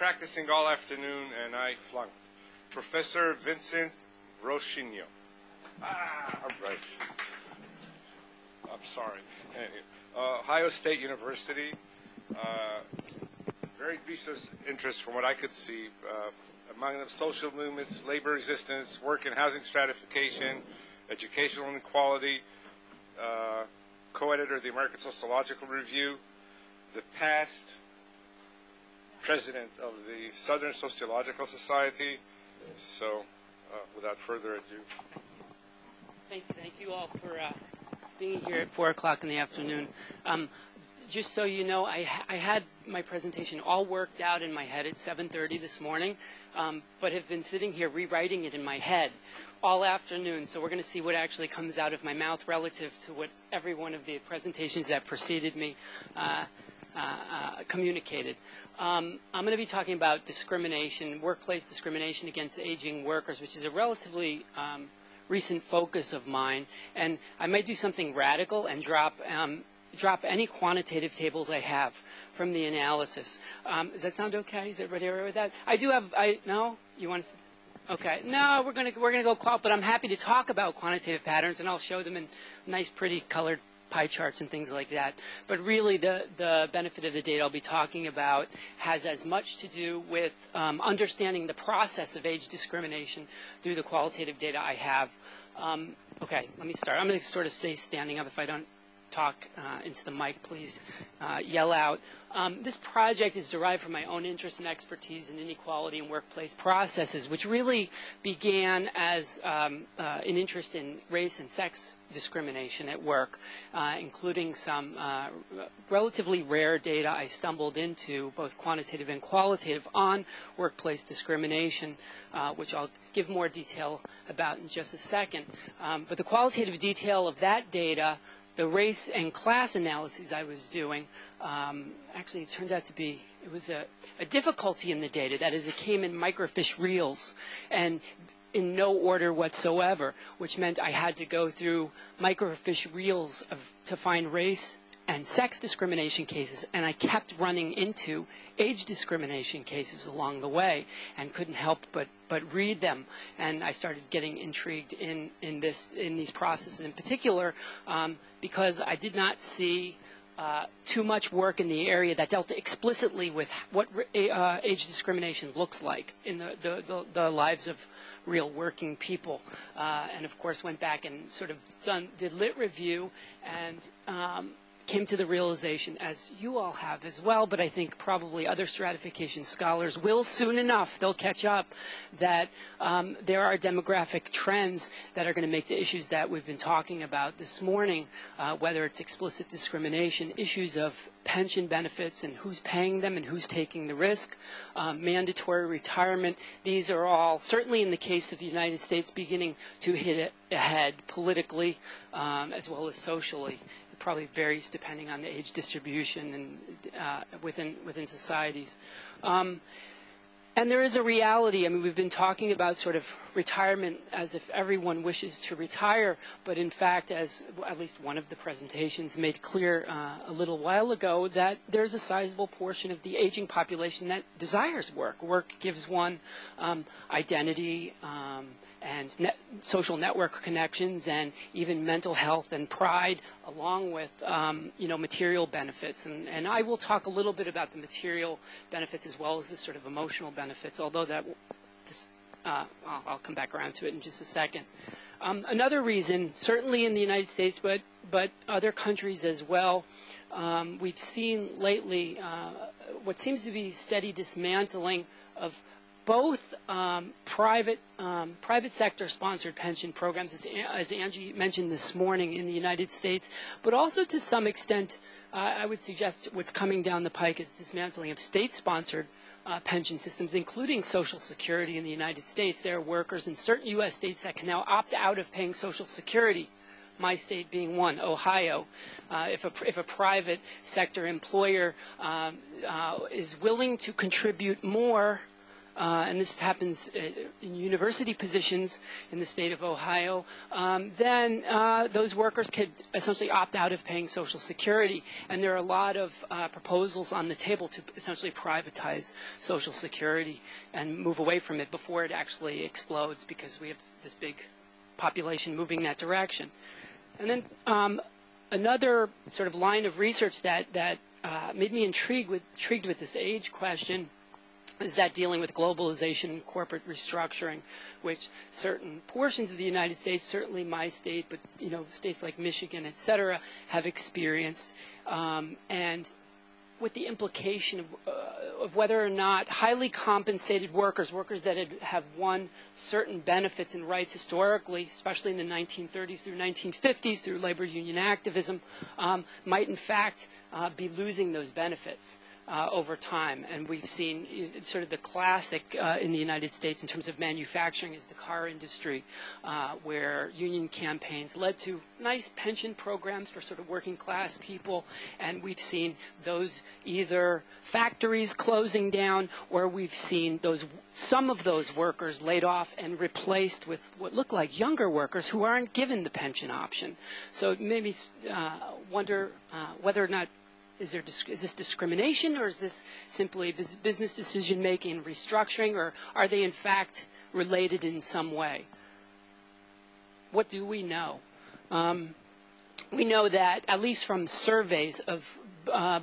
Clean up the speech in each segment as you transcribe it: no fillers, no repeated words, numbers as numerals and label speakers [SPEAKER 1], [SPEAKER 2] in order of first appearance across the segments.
[SPEAKER 1] practicing all afternoon, and I flunked. Professor Vincent Roscigno. All right. I'm sorry. Anyway, Ohio State University. Very research interest from what I could see. Among them, social movements, labor resistance, work in housing stratification, educational inequality, co-editor of the American Sociological Review, the past president of the Southern Sociological Society. So, without further ado.
[SPEAKER 2] Thank you all for being here at 4 o'clock in the afternoon. Just so you know, I had my presentation all worked out in my head at 7:30 this morning, but have been sitting here rewriting it in my head all afternoon. So we're going to see what actually comes out of my mouth relative to what every one of the presentations that preceded me communicated. I'm going to be talking about discrimination, workplace discrimination against aging workers, which is a relatively recent focus of mine. And I might do something radical and drop any quantitative tables I have from the analysis. Does that sound okay? Is everybody all right with that? I do have. No, you want to? Okay. No, we're gonna go qual, but I'm happy to talk about quantitative patterns, and I'll show them in nice, pretty colored pie charts and things like that. But really, the benefit of the data I'll be talking about has as much to do with understanding the process of age discrimination through the qualitative data I have. Okay, let me start. I'm going to sort of say standing up. If I don't talk into the mic, please yell out. This project is derived from my own interest and expertise in inequality in workplace processes, which really began as an interest in race and sex discrimination at work, including some relatively rare data I stumbled into, both quantitative and qualitative, on workplace discrimination, which I'll give more detail about in just a second. But the qualitative detail of that data, the race and class analyses I was doing, actually it turned out to be, it was a difficulty in the data. That is, it came in microfiche reels and in no order whatsoever, which meant I had to go through microfiche reels to find race and sex discrimination cases, and I kept running into age discrimination cases along the way and couldn't help but read them. And I started getting intrigued in these processes in particular because I did not see too much work in the area that dealt explicitly with what age discrimination looks like in the lives of real working people. And of course went back and sort of did lit review and came to the realization, as you all have as well, but I think probably other stratification scholars will soon enough, they'll catch up, that there are demographic trends that are going to make the issues that we've been talking about this morning, whether it's explicit discrimination, issues of pension benefits and who's paying them and who's taking the risk, mandatory retirement. These are all, certainly in the case of the United States, beginning to hit ahead politically as well as socially. Probably varies depending on the age distribution and within societies. And there is a reality. I mean, we've been talking about sort of retirement as if everyone wishes to retire, but in fact, as at least one of the presentations made clear a little while ago, that there's a sizable portion of the aging population that desires work. Work gives one identity and social network connections and even mental health and pride, along with material benefits. And I will talk a little bit about the material benefits as well as the sort of emotional benefits, although I'll come back around to it in just a second. Another reason, certainly in the United States, but other countries as well, we've seen lately what seems to be steady dismantling of both private sector sponsored pension programs, as Angie mentioned this morning, in the United States, but also to some extent, I would suggest what's coming down the pike is dismantling of state-sponsored pension systems, including Social Security in the United States. There are workers in certain U.S. states that can now opt out of paying Social Security, my state being one, Ohio. If a private sector employer is willing to contribute more and this happens in university positions in the state of Ohio, then those workers could essentially opt out of paying Social Security. And there are a lot of proposals on the table to essentially privatize Social Security and move away from it before it actually explodes, because we have this big population moving in that direction. And then another sort of line of research that made me intrigued with this age question is that dealing with globalization and corporate restructuring, which certain portions of the United States, certainly my state, but states like Michigan, et cetera, have experienced, and with the implication of whether or not highly compensated workers that have won certain benefits and rights historically, especially in the 1930s through 1950s through labor union activism, might in fact be losing those benefits over time. And we've seen sort of the classic in the United States in terms of manufacturing is the car industry, where union campaigns led to nice pension programs for sort of working class people, and we've seen those either factories closing down, or we've seen some of those workers laid off and replaced with what look like younger workers who aren't given the pension option. So it made me wonder whether or not is this discrimination, or is this simply business decision-making and restructuring, or are they in fact related in some way? What do we know? We know that, at least from surveys of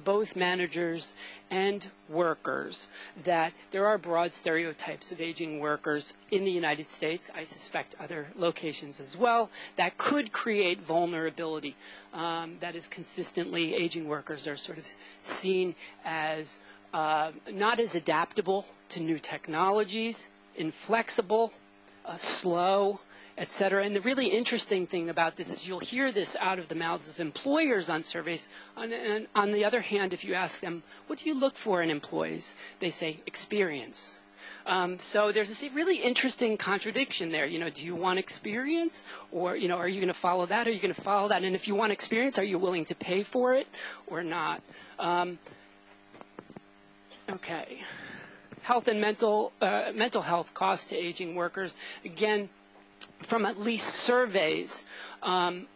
[SPEAKER 2] both managers and workers, that there are broad stereotypes of aging workers in the United States, I suspect other locations as well, that could create vulnerability. That is, consistently aging workers are sort of seen as not as adaptable to new technologies, inflexible, slow, et cetera. And the really interesting thing about this is you'll hear this out of the mouths of employers on surveys. On the other hand, if you ask them, what do you look for in employees? They say experience. So there's this really interesting contradiction there. Do you want experience, or are you going to follow that, or are you going to follow that? And if you want experience, are you willing to pay for it or not? Okay. Health and mental health costs to aging workers. Again, from at least surveys,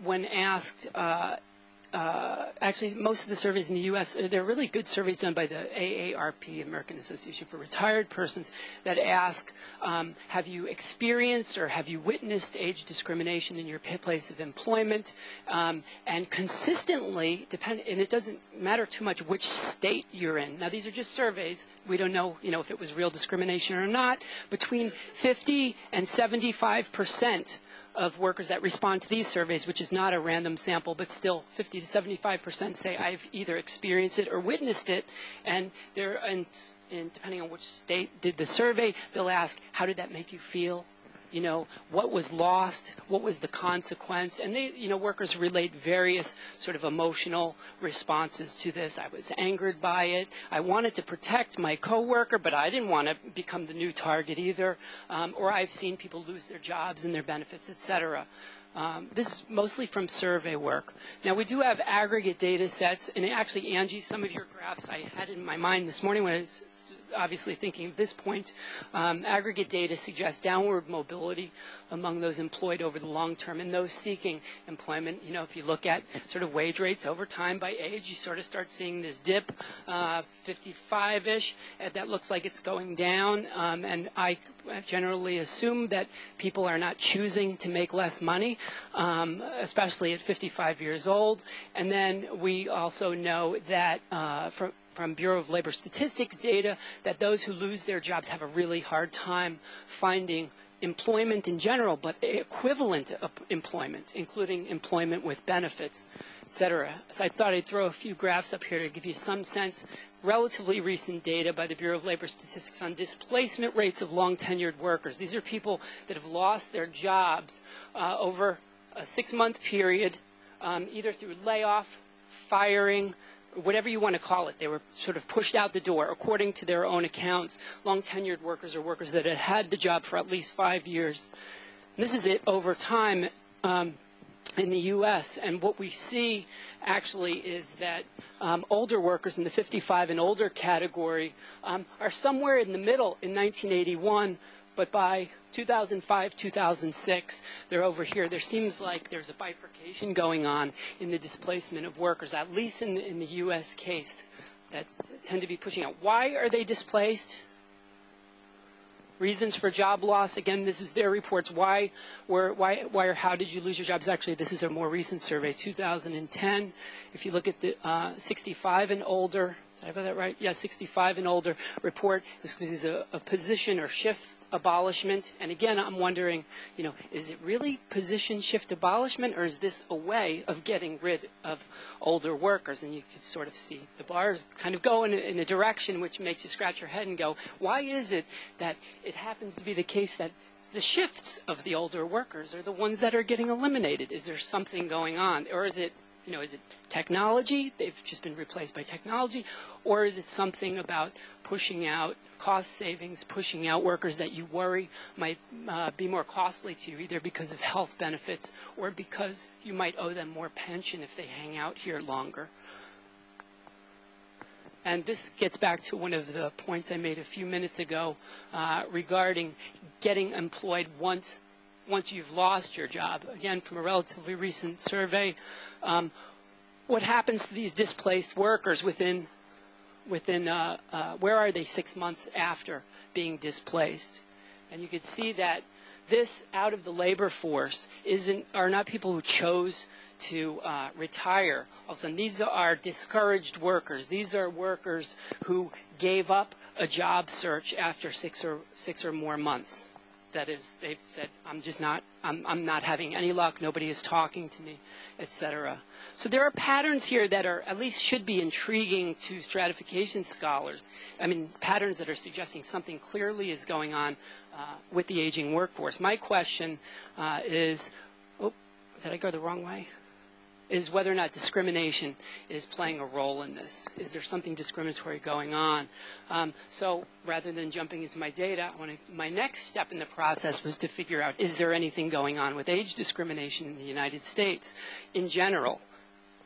[SPEAKER 2] when asked, actually most of the surveys in the U.S., they're really good surveys done by the AARP, American Association for Retired Persons, that ask, have you experienced or have you witnessed age discrimination in your place of employment? And consistently, and it doesn't matter too much which state you're in. Now, these are just surveys. We don't know, if it was real discrimination or not. Between 50 and 75% of workers that respond to these surveys, which is not a random sample, but still 50 to 75% say I've either experienced it or witnessed it. And depending on which state did the survey, they'll ask, how did that make you feel? What was lost? What was the consequence? And workers relate various sort of emotional responses to this. I was angered by it. I wanted to protect my coworker, but I didn't want to become the new target either. Or I've seen people lose their jobs and their benefits, et cetera. This is mostly from survey work. Now, we do have aggregate data sets, and actually, Angie, some of your graphs I had in my mind this morning when I was obviously thinking of this point. Aggregate data suggests downward mobility among those employed over the long term and those seeking employment. If you look at sort of wage rates over time by age, you sort of start seeing this dip, 55-ish, that looks like it's going down. And I generally assume that people are not choosing to make less money, especially at 55 years old. And then we also know that from Bureau of Labor Statistics data that those who lose their jobs have a really hard time finding employment in general, but equivalent employment, including employment with benefits, et cetera. So I thought I'd throw a few graphs up here to give you some sense. Relatively recent data by the Bureau of Labor Statistics on displacement rates of long-tenured workers. These are people that have lost their jobs over a 6-month period, either through layoff, firing, whatever you want to call it. They were sort of pushed out the door, according to their own accounts. Long-tenured workers are workers that had had the job for at least 5 years. And this is it over time in the U.S. And what we see, actually, is that older workers in the 55 and older category are somewhere in the middle in 1981, but by 2005, 2006, they're over here. There seems like there's a bifurcation going on in the displacement of workers, at least in the U.S. case, that tend to be pushing out. Why are they displaced? Reasons for job loss. Again, this is their reports. Why or how did you lose your jobs? Actually, this is a more recent survey, 2010. If you look at the 65 and older, did I have that right? Yeah, 65 and older report. This is a position or shift abolishment. And again, I'm wondering, is it really position shift abolishment, or is this a way of getting rid of older workers? And you can sort of see the bars kind of go in a direction which makes you scratch your head and go, why is it that it happens to be the case that the shifts of the older workers are the ones that are getting eliminated? Is there something going on? Or is it, is it technology? They've just been replaced by technology. Or is it something about pushing out cost savings, pushing out workers that you worry might be more costly to you, either because of health benefits or because you might owe them more pension if they hang out here longer? And this gets back to one of the points I made a few minutes ago regarding getting employed once you've lost your job. Again, from a relatively recent survey, what happens to these displaced workers within where are they 6 months after being displaced? And you can see that this out of the labor force are not people who chose to retire. All of a sudden, these are discouraged workers. These are workers who gave up a job search after six or more months. That is, they've said, I'm not having any luck, nobody is talking to me, etc. So there are patterns here that are, at least should be intriguing to stratification scholars. I mean, patterns that are suggesting something clearly is going on with the aging workforce. My question is, did I go the wrong way? Is whether or not discrimination is playing a role in this. Is there something discriminatory going on? So rather than jumping into my data, my next step in the process was to figure out, is there anything going on with age discrimination in the United States in general?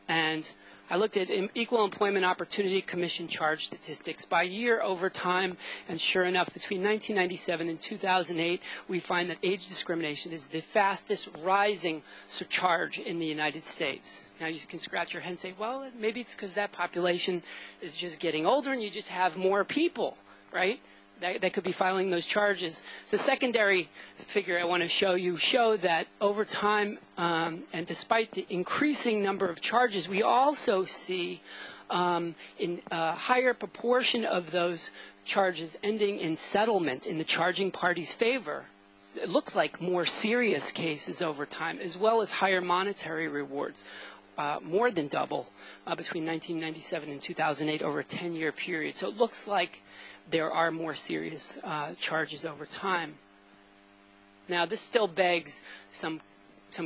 [SPEAKER 2] And I looked at Equal Employment Opportunity Commission charge statistics by year over time, and sure enough, between 1997 and 2008, we find that age discrimination is the fastest rising charge in the United States. Now, you can scratch your head and say, well, maybe it's because that population is just getting older and you just have more people, right? That could be filing those charges. So secondary figure I want to show that over time, and despite the increasing number of charges, we also see in a higher proportion of those charges ending in settlement in the charging party's favor. It looks like more serious cases over time, as well as higher monetary rewards, more than double between 1997 and 2008 over a 10-year period. So it looks like there are more serious charges over time. Now, this still begs some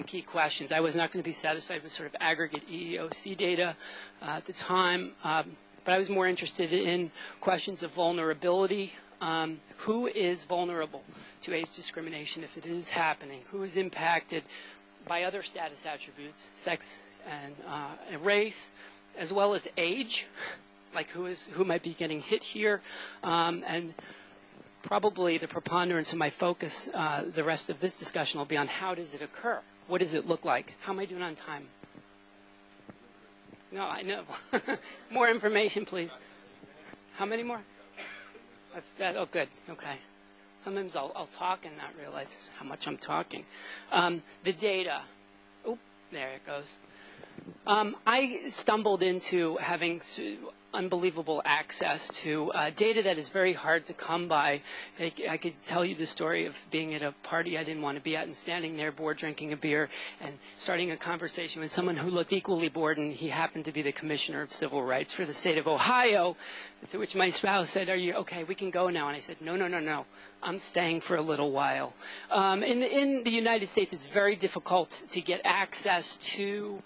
[SPEAKER 2] key questions. I was not going to be satisfied with sort of aggregate EEOC data at the time, but I was more interested in questions of vulnerability. Who is vulnerable to age discrimination if it is happening? Who is impacted by other status attributes, sex and race, as well as age? Like who might be getting hit here, and probably the preponderance of my focus, the rest of this discussion will be on how does it occur? What does it look like? How am I doing on time? No, I know. More information, please. How many more? That's that. Oh, good. Okay. Sometimes I'll talk and not realize how much I'm talking. The data. Oh, there it goes. I stumbled into having unbelievable access to data that is very hard to come by. I could tell you the story of being at a party I didn't want to be at and standing there bored drinking a beer and starting a conversation with someone who looked equally bored, and he happened to be the Commissioner of Civil Rights for the state of Ohio, to which my spouse said, "Are you okay? We can go now." And I said, No. I'm staying for a little while. In the United States, it's very difficult to get access to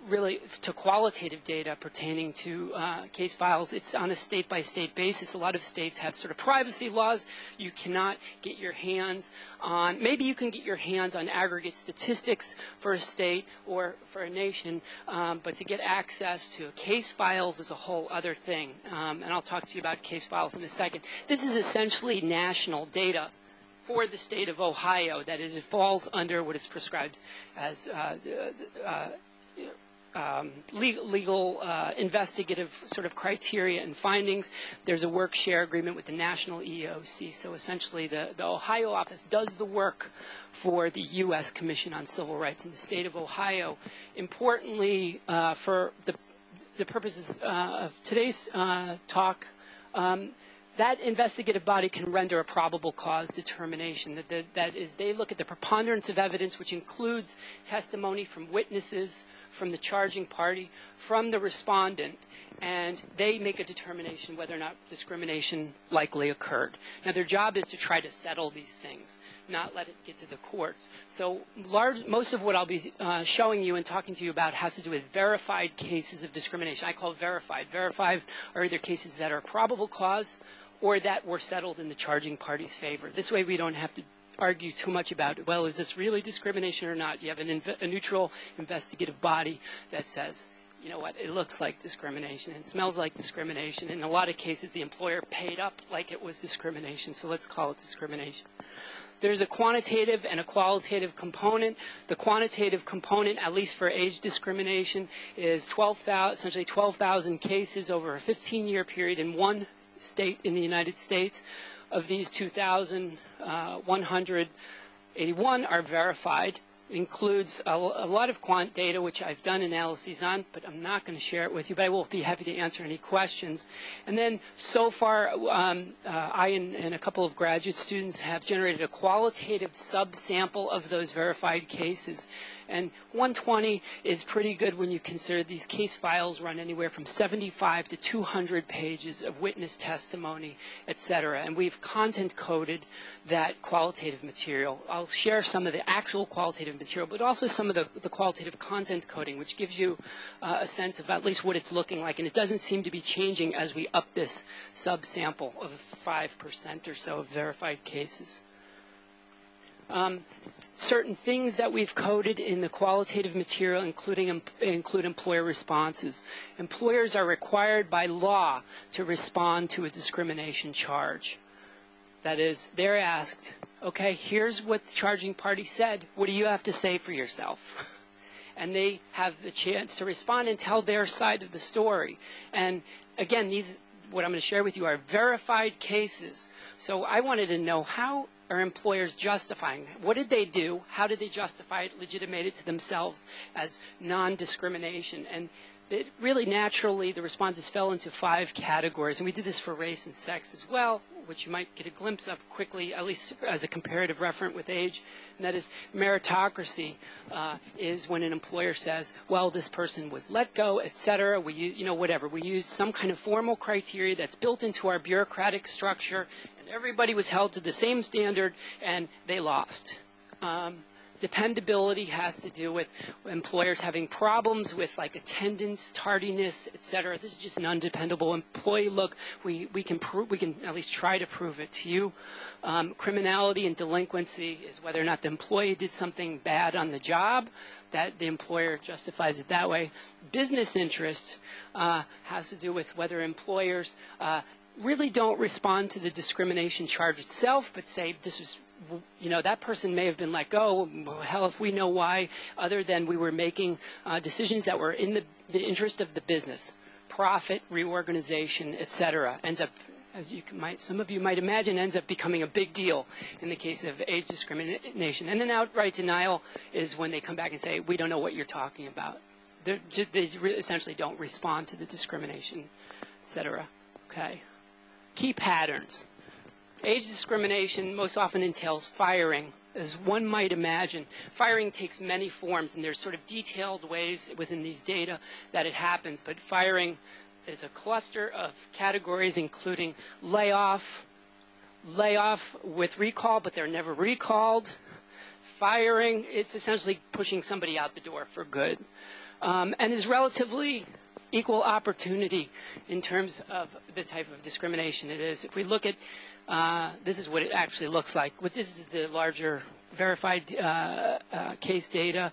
[SPEAKER 2] really to qualitative data pertaining to case files. It's on a state-by-state basis. A lot of states have sort of privacy laws. You cannot get your hands on, maybe you can get your hands on aggregate statistics for a state or for a nation, but to get access to case files is a whole other thing. And I'll talk to you about case files in a second. This is essentially national data for the state of Ohio. That is, it falls under what is prescribed as legal investigative sort of criteria and findings. There's a work share agreement with the national EEOC. So essentially the Ohio office does the work for the U.S. Commission on Civil Rights in the state of Ohio. Importantly, for the purposes of today's talk, that investigative body can render a probable cause determination. That is, they look at the preponderance of evidence, which includes testimony from witnesses, from the charging party, from the respondent, and they make a determination whether or not discrimination likely occurred. Now, their job is to try to settle these things, not let it get to the courts. So most of what I'll be showing you and talking to you about has to do with verified cases of discrimination. I call it verified. Verified are either cases that are probable cause or that were settled in the charging party's favor. This way we don't have to argue too much about, well, is this really discrimination or not? You have a neutral investigative body that says, you know what, it looks like discrimination, it smells like discrimination. In a lot of cases, the employer paid up like it was discrimination, so let's call it discrimination. There's a quantitative and a qualitative component. The quantitative component, at least for age discrimination, is essentially 12,000 cases over a 15-year period in one state in the United States. Of these, 2,181 are verified. It includes a lot of quant data, which I've done analyses on, but I'm not going to share it with you, but I will be happy to answer any questions. And then so far, I and a couple of graduate students have generated a qualitative subsample of those verified cases. And 120 is pretty good when you consider these case files run anywhere from 75 to 200 pages of witness testimony, et cetera. And we've content coded that qualitative material. I'll share some of the actual qualitative material, but also some of the qualitative content coding, which gives you a sense of at least what it's looking like. And it doesn't seem to be changing as we up this subsample of 5% or so of verified cases. Certain things that we've coded in the qualitative material include employer responses. Employers are required by law to respond to a discrimination charge. That is, they're asked, okay, here's what the charging party said. What do you have to say for yourself? And they have the chance to respond and tell their side of the story. And again, what I'm going to share with you are verified cases. So I wanted to know, how are employers justifying? What did they do? How did they justify it, legitimate it to themselves as non-discrimination? And it really naturally, the responses fell into 5 categories. And we did this for race and sex as well, which you might get a glimpse of quickly, at least as a comparative reference with age. And that is meritocracy is when an employer says, well, this person was let go, et cetera. We use, whatever. We use some kind of formal criteria that's built into our bureaucratic structure. Everybody was held to the same standard, and they lost. Dependability has to do with employers having problems with like attendance, tardiness, et cetera. This is just an undependable employee. Look, we can at least try to prove it to you. Criminality and delinquency is whether or not the employee did something bad on the job, that the employer justifies it that way. Business interest has to do with whether employers really don't respond to the discrimination charge itself, but say this was, that person may have been let go. Hell, if we know why, other than we were making decisions that were in the interest of the business, profit, reorganization, et cetera, ends up, as some of you might imagine, ends up becoming a big deal in the case of age discrimination. And then outright denial is when they come back and say, we don't know what you're talking about. They essentially don't respond to the discrimination, et cetera. Okay. Key patterns. Age discrimination most often entails firing. As one might imagine, firing takes many forms, and there's sort of detailed ways within these data that it happens. But firing is a cluster of categories, including layoff with recall, but they're never recalled. Firing, it's essentially pushing somebody out the door for good. and is relatively equal opportunity in terms of the type of discrimination it is. If we look at, this is what it actually looks like. This is the larger verified case data.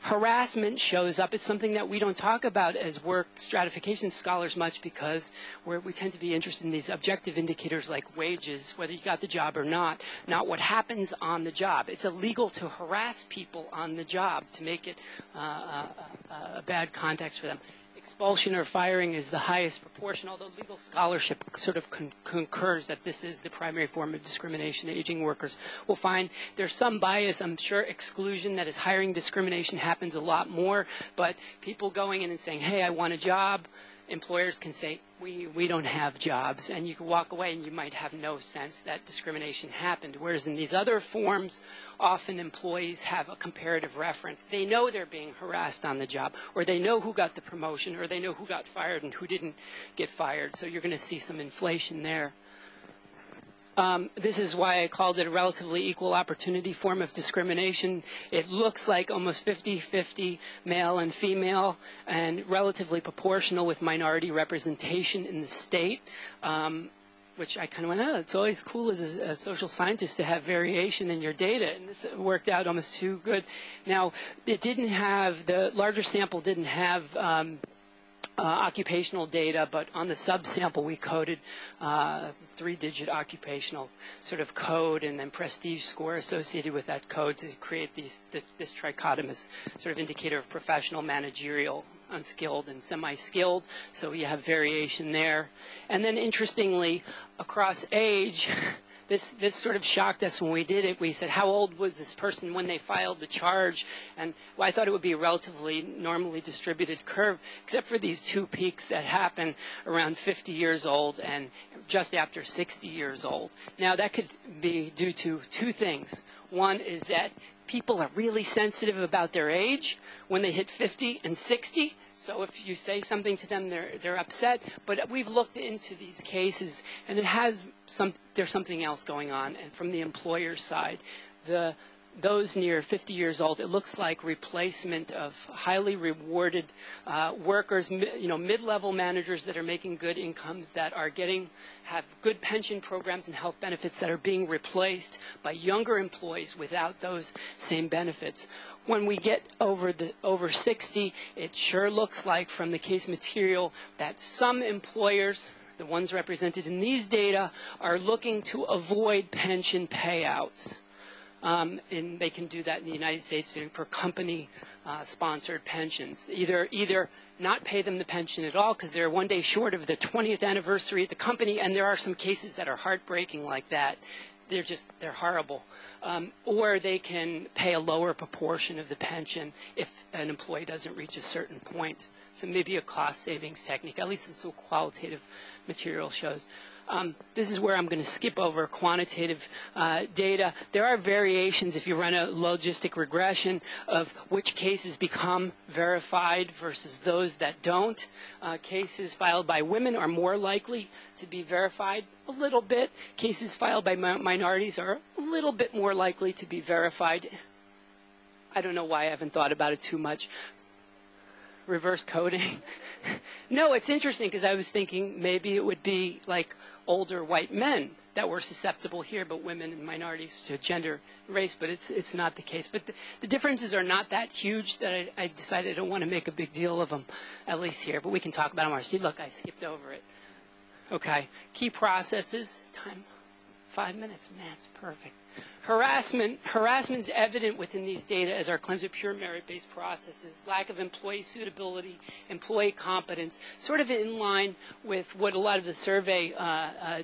[SPEAKER 2] Harassment shows up. It's something that we don't talk about as work stratification scholars much because we tend to be interested in these objective indicators like wages, whether you got the job or not what happens on the job. It's illegal to harass people on the job to make it a bad context for them. Expulsion or firing is the highest proportion, although legal scholarship sort of concurs that this is the primary form of discrimination. Aging workers will find there's some bias. I'm sure exclusion, that is hiring discrimination, happens a lot more. But people going in and saying, hey, I want a job, employers can say, we don't have jobs. And you can walk away and you might have no sense that discrimination happened. Whereas in these other forms, often employees have a comparative reference. They know they're being harassed on the job, or they know who got the promotion, or they know who got fired and who didn't get fired. So you're going to see some inflation there. This is why I called it a relatively equal opportunity form of discrimination. It looks like almost 50-50 male and female, and relatively proportional with minority representation in the state, which I kind of went, oh, it's always cool as a social scientist to have variation in your data, and this worked out almost too good. Now, it didn't have, the larger sample didn't have occupational data, but on the subsample we coded three-digit occupational sort of code and then prestige score associated with that code to create this trichotomous sort of indicator of professional, managerial, unskilled, and semi-skilled. So you have variation there. And then interestingly, across age, this sort of shocked us when we did it. We said, how old was this person when they filed the charge? And well, I thought it would be a relatively normally distributed curve, except for these two peaks that happen around 50 years old and just after 60 years old. Now, that could be due to two things. One is that people are really sensitive about their age when they hit 50 and 60. So if you say something to them, they're upset. But we've looked into these cases, and there's something else going on. And from the employer side, those near 50 years old, it looks like replacement of highly rewarded workers, mid-level managers that are making good incomes, that are have good pension programs and health benefits, that are being replaced by younger employees without those same benefits. When we get over 60, it sure looks like from the case material that some employers, the ones represented in these data, are looking to avoid pension payouts. And they can do that in the United States for company-sponsored pensions. Either not pay them the pension at all because they're one day short of the 20th anniversary at the company, and there are some cases that are heartbreaking like that. They're horrible. Or they can pay a lower proportion of the pension if an employee doesn't reach a certain point. So maybe a cost savings technique, at least that's what qualitative material shows. This is where I'm going to skip over quantitative data. There are variations if you run a logistic regression of which cases become verified versus those that don't. Cases filed by women are more likely to be verified a little bit. Cases filed by minorities are a little bit more likely to be verified. I don't know why I haven't thought about it too much. Reverse coding. No, it's interesting because I was thinking maybe it would be like older white men that were susceptible here, but women and minorities to gender, race, but it's not the case. But the differences are not that huge that I decided I don't want to make a big deal of them, at least here, but we can talk about them more. See, look, I skipped over it. Okay, key processes, time, 5 minutes, man, it's perfect. Harassment's evident within these data as our claims of pure merit-based processes, lack of employee suitability, employee competence, sort of in line with what a lot of the survey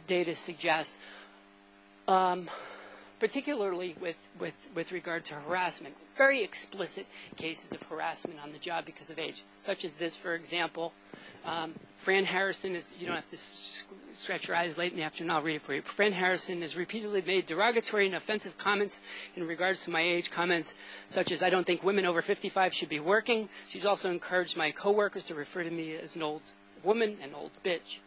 [SPEAKER 2] data suggests, particularly with regard to harassment. Very explicit cases of harassment on the job because of age, such as this, for example. Fran Harrison is, you don't have to stretch your eyes late in the afternoon, I'll read it for you. Fran Harrison has repeatedly made derogatory and offensive comments in regards to my age, comments such as, I don't think women over 55 should be working. She's also encouraged my coworkers to refer to me as an old woman, an old bitch.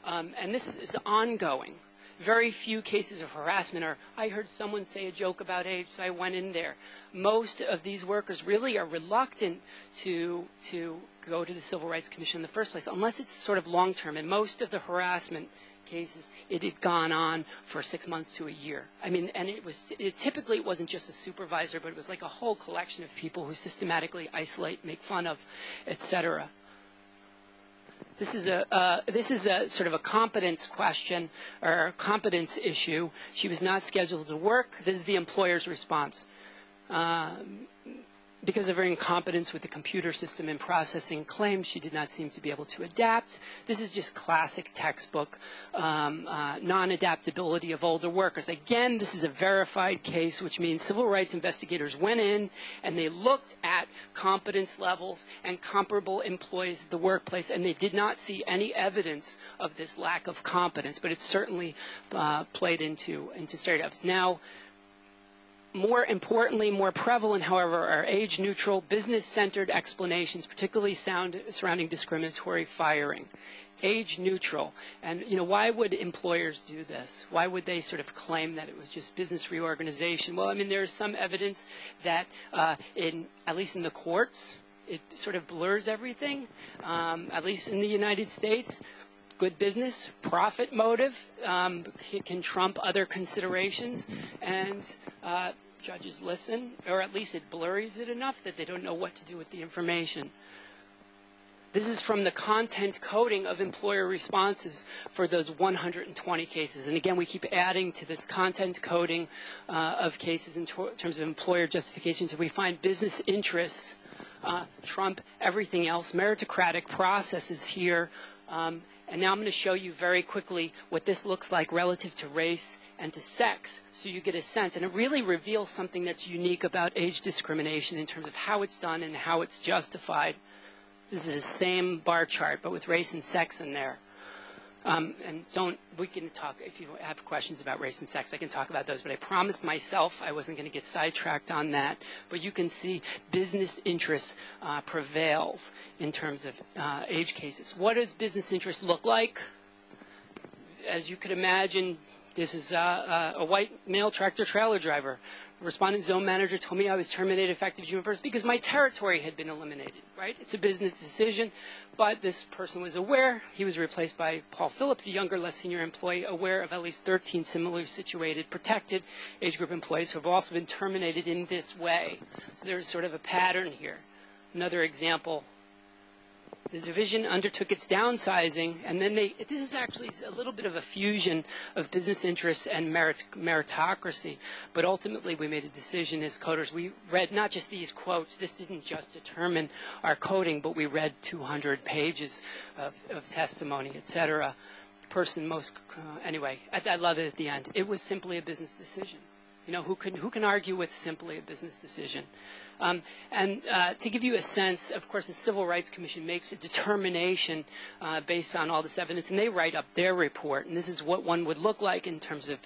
[SPEAKER 2] And this is ongoing. very few cases of harassment are, I heard someone say a joke about age, so I went in there. Most of these workers really are reluctant to go to the Civil Rights Commission in the first place, unless it's sort of long-term. And most of the harassment cases, it had gone on for 6 months to a year. I mean, and typically it wasn't just a supervisor, but it was like a whole collection of people who systematically isolate, make fun of, etc. This is a sort of a competence question or a competence issue. She was not scheduled to work. This is the employer's response. Because of her incompetence with the computer system in processing claims, she did not seem to be able to adapt. This is just classic textbook non-adaptability of older workers. Again, this is a verified case, which means civil rights investigators went in and they looked at competence levels and comparable employees at the workplace, and they did not see any evidence of this lack of competence, but it certainly played into stereotypes. Now, more importantly, more prevalent, however, are age-neutral, business-centered explanations, particularly surrounding discriminatory firing. Age-neutral. And, why would employers do this? Why would they sort of claim that it was just business reorganization? Well, I mean, there's some evidence that, at least in the courts, it sort of blurs everything, at least in the United States. Good business, profit motive can trump other considerations, and judges listen, or at least it blurs it enough that they don't know what to do with the information. This is from the content coding of employer responses for those 120 cases. And again, we keep adding to this content coding of cases in terms of employer justifications. So we find business interests trump everything else, meritocratic processes here. And now I'm going to show you very quickly what this looks like relative to race and to sex, so you get a sense. And it really reveals something that's unique about age discrimination in terms of how it's done and how it's justified. This is the same bar chart, but with race and sex in there. We can talk, if you have questions about race and sex, I can talk about those, but I promised myself I wasn't going to get sidetracked on that. But you can see business interest prevails in terms of age cases. What does business interest look like? As you could imagine, this is a white male tractor-trailer driver. The respondent zone manager told me I was terminated effective June 1st because my territory had been eliminated, right? It's a business decision, but this person was aware. He was replaced by Paul Phillips, a younger, less senior employee, aware of at least 13 similarly situated, protected age group employees who have also been terminated in this way. So there's sort of a pattern here. Another example. The division undertook its downsizing, and then this is actually a little bit of a fusion of business interests and meritocracy. But ultimately, we made a decision as coders. We read not just these quotes. This didn't just determine our coding, but we read 200 pages of testimony, et cetera. Anyway, I love it at the end. It was simply a business decision. Who can argue with simply a business decision? To give you a sense, of course, the Civil Rights Commission makes a determination based on all this evidence, and they write up their report. And this is what one would look like in terms of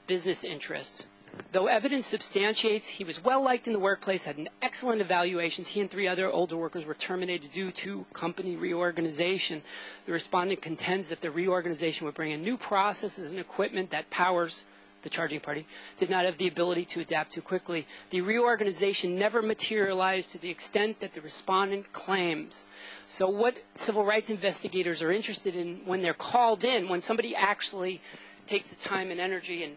[SPEAKER 2] business interests. Though evidence substantiates he was well-liked in the workplace, had an excellent evaluations, he and 3 other older workers were terminated due to company reorganization. The respondent contends that the reorganization would bring in new processes and equipment that powers the charging party did not have the ability to adapt too quickly. The reorganization never materialized to the extent that the respondent claims. So what civil rights investigators are interested in when they're called in, when somebody actually takes the time and energy and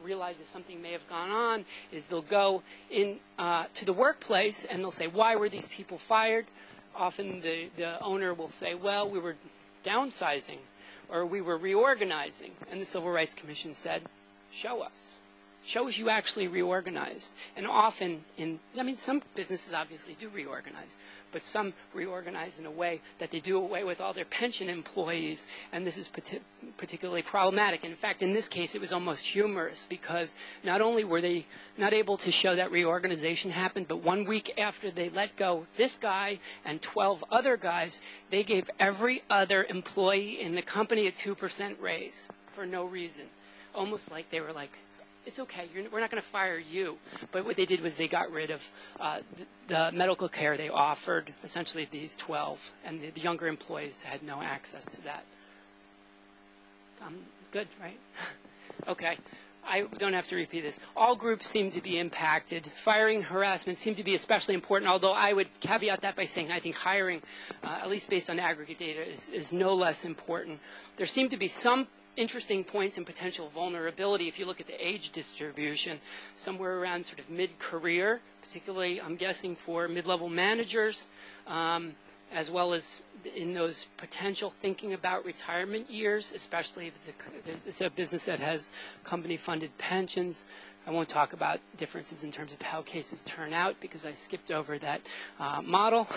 [SPEAKER 2] realizes something may have gone on, is they'll go in to the workplace and they'll say, why were these people fired? Often the owner will say, well, we were downsizing or we were reorganizing. And the Civil Rights Commission said, show us. Show us you actually reorganized. And often some businesses obviously do reorganize, but some reorganize in a way that they do away with all their pension employees, and this is particularly problematic. In fact, in this case, it was almost humorous because not only were they not able to show that reorganization happened, but 1 week after they let go this guy and 12 other guys, they gave every other employee in the company a 2% raise for no reason. Almost like they were like, it's okay, we're not going to fire you. But what they did was they got rid of the medical care they offered, essentially these 12, and the younger employees had no access to that. Good, right? Okay. I don't have to repeat this. All groups seem to be impacted. Firing, harassment seem to be especially important, although I would caveat that by saying I think hiring, at least based on aggregate data, is no less important. There seem to be some interesting points in potential vulnerability if you look at the age distribution, somewhere around sort of mid-career, particularly, I'm guessing, for mid-level managers, as well as in those potential thinking about retirement years, especially if it's a business that has company-funded pensions. I won't talk about differences in terms of how cases turn out because I skipped over that model.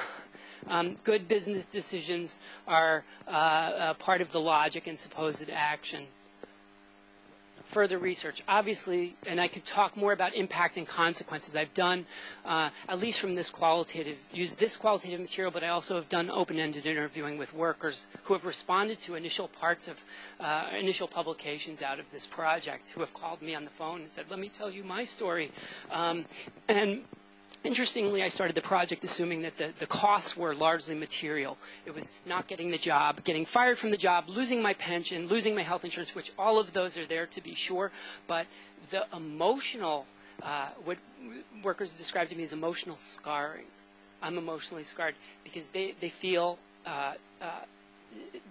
[SPEAKER 2] Good business decisions are part of the logic and supposed action. Further research, obviously, and I could talk more about impact and consequences. I've done, at least from this qualitative, used this qualitative material, but I also have done open-ended interviewing with workers who have responded to initial parts of, initial publications out of this project, who have called me on the phone and said, let me tell you my story. And interestingly, I started the project assuming that the costs were largely material. It was not getting the job, getting fired from the job, losing my pension, losing my health insurance, which all of those are there to be sure. But the emotional, what workers describe to me as emotional scarring. I'm emotionally scarred because they feel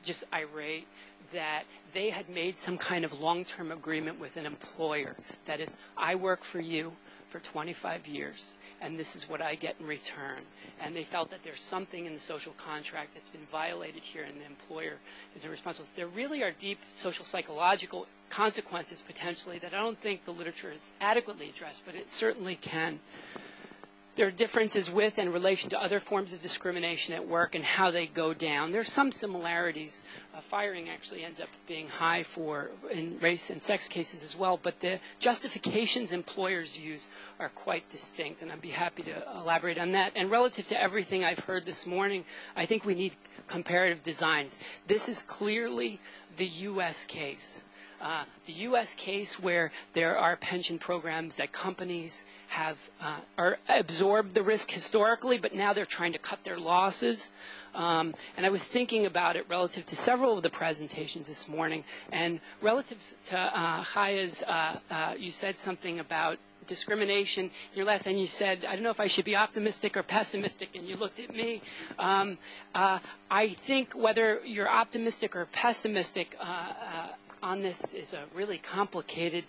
[SPEAKER 2] just irate that they had made some kind of long-term agreement with an employer. That is, I work for you for 25 years. And this is what I get in return. And they felt that there's something in the social contract that's been violated here, and the employer is responsible. So there really are deep social psychological consequences potentially that I don't think the literature has adequately addressed, but it certainly can. There are differences with and relation to other forms of discrimination at work and how they go down. There are some similarities. Firing actually ends up being high in race and sex cases as well, but the justifications employers use are quite distinct, and I'd be happy to elaborate on that. And relative to everything I've heard this morning, I think we need comparative designs. This is clearly the U.S. case. The U.S. case where there are pension programs that companies have absorbed the risk historically, but now they're trying to cut their losses. And I was thinking about it relative to several of the presentations this morning. And relative to Chaya's, you said something about discrimination in your last, and you said, I don't know if I should be optimistic or pessimistic, and you looked at me. I think whether you're optimistic or pessimistic on this is a really complicated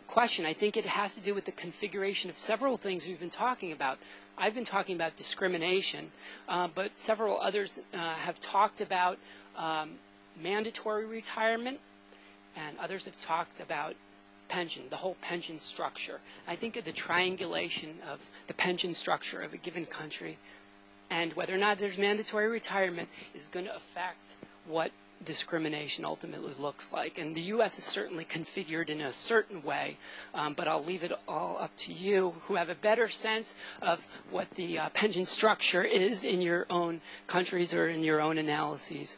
[SPEAKER 2] question. I think it has to do with the configuration of several things we've been talking about. I've been talking about discrimination, but several others have talked about mandatory retirement, and others have talked about pension, the whole pension structure. I think of the triangulation of the pension structure of a given country and whether or not there's mandatory retirement is going to affect what discrimination ultimately looks like. And the U.S. is certainly configured in a certain way, but I'll leave it all up to you who have a better sense of what the pension structure is in your own countries or in your own analyses,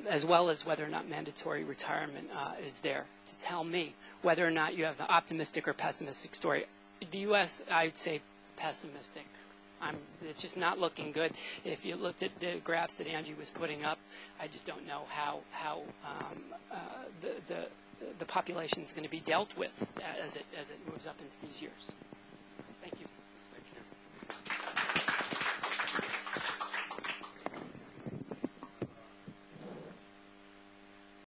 [SPEAKER 2] as well as whether or not mandatory retirement is there to tell me whether or not you have an optimistic or pessimistic story. The U.S., I'd say pessimistic. It's just not looking good. If you looked at the graphs that Angie was putting up, I just don't know how the population is going to be dealt with as it moves up into these years.